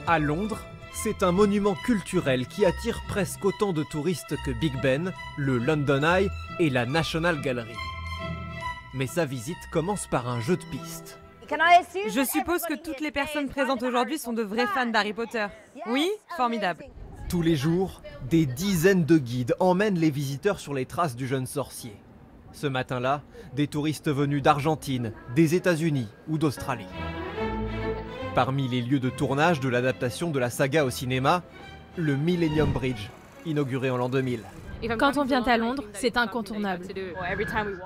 À Londres, c'est un monument culturel qui attire presque autant de touristes que Big Ben, le London Eye et la National Gallery. Mais sa visite commence par un jeu de piste. Je suppose que toutes les personnes présentes aujourd'hui sont de vrais fans d'Harry Potter. Oui, formidable. Tous les jours, des dizaines de guides emmènent les visiteurs sur les traces du jeune sorcier. Ce matin-là, des touristes venus d'Argentine, des États-Unis ou d'Australie. Parmi les lieux de tournage de l'adaptation de la saga au cinéma, le Millennium Bridge, inauguré en l'an 2000. Quand on vient à Londres, c'est incontournable.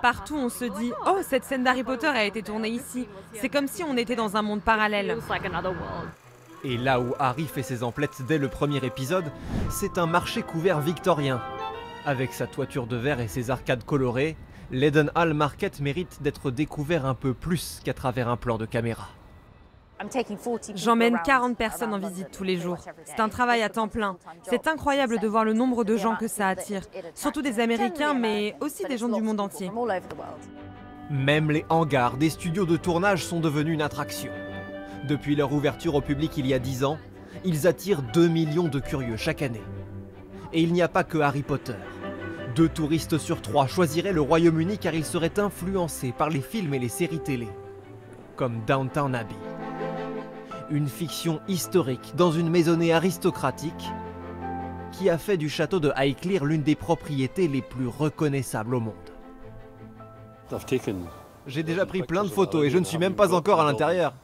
Partout, on se dit « Oh, cette scène d'Harry Potter a été tournée ici ». C'est comme si on était dans un monde parallèle. Et là où Harry fait ses emplettes dès le premier épisode, c'est un marché couvert victorien. Avec sa toiture de verre et ses arcades colorées, l'Edenhall Market mérite d'être découvert un peu plus qu'à travers un plan de caméra. J'emmène 40 personnes en visite tous les jours. C'est un travail à temps plein. C'est incroyable de voir le nombre de gens que ça attire. Surtout des Américains, mais aussi des gens du monde entier. Même les hangars des studios de tournage sont devenus une attraction. Depuis leur ouverture au public il y a 10 ans, ils attirent 2 millions de curieux chaque année. Et il n'y a pas que Harry Potter. 2 touristes sur 3 choisiraient le Royaume-Uni car ils seraient influencés par les films et les séries télé. Comme Downton Abbey. Une fiction historique dans une maisonnée aristocratique qui a fait du château de Highclere l'une des propriétés les plus reconnaissables au monde. J'ai déjà pris plein de photos et je ne suis même pas encore à l'intérieur.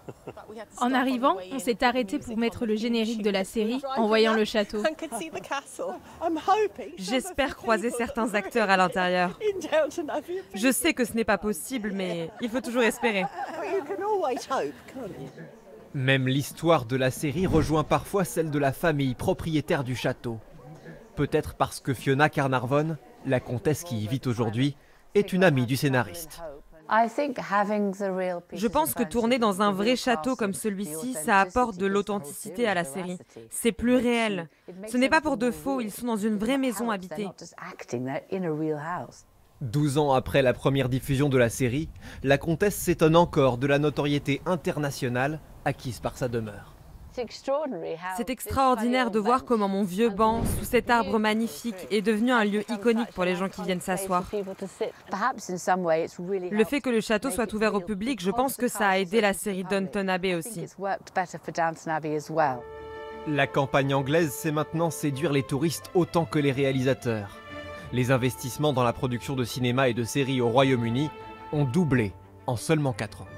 En arrivant, on s'est arrêté pour mettre le générique de la série en voyant le château. J'espère croiser certains acteurs à l'intérieur. Je sais que ce n'est pas possible, mais il faut toujours espérer. Même l'histoire de la série rejoint parfois celle de la famille propriétaire du château. Peut-être parce que Fiona Carnarvon, la comtesse qui y vit aujourd'hui, est une amie du scénariste. Je pense que tourner dans un vrai château comme celui-ci, ça apporte de l'authenticité à la série. C'est plus réel. Ce n'est pas pour de faux, ils sont dans une vraie maison habitée. 12 ans après la première diffusion de la série, la comtesse s'étonne encore de la notoriété internationale acquise par sa demeure. C'est extraordinaire de voir comment mon vieux banc, sous cet arbre magnifique, est devenu un lieu iconique pour les gens qui viennent s'asseoir. Le fait que le château soit ouvert au public, je pense que ça a aidé la série Downton Abbey aussi. La campagne anglaise sait maintenant séduire les touristes autant que les réalisateurs. Les investissements dans la production de cinéma et de séries au Royaume-Uni ont doublé en seulement 4 ans.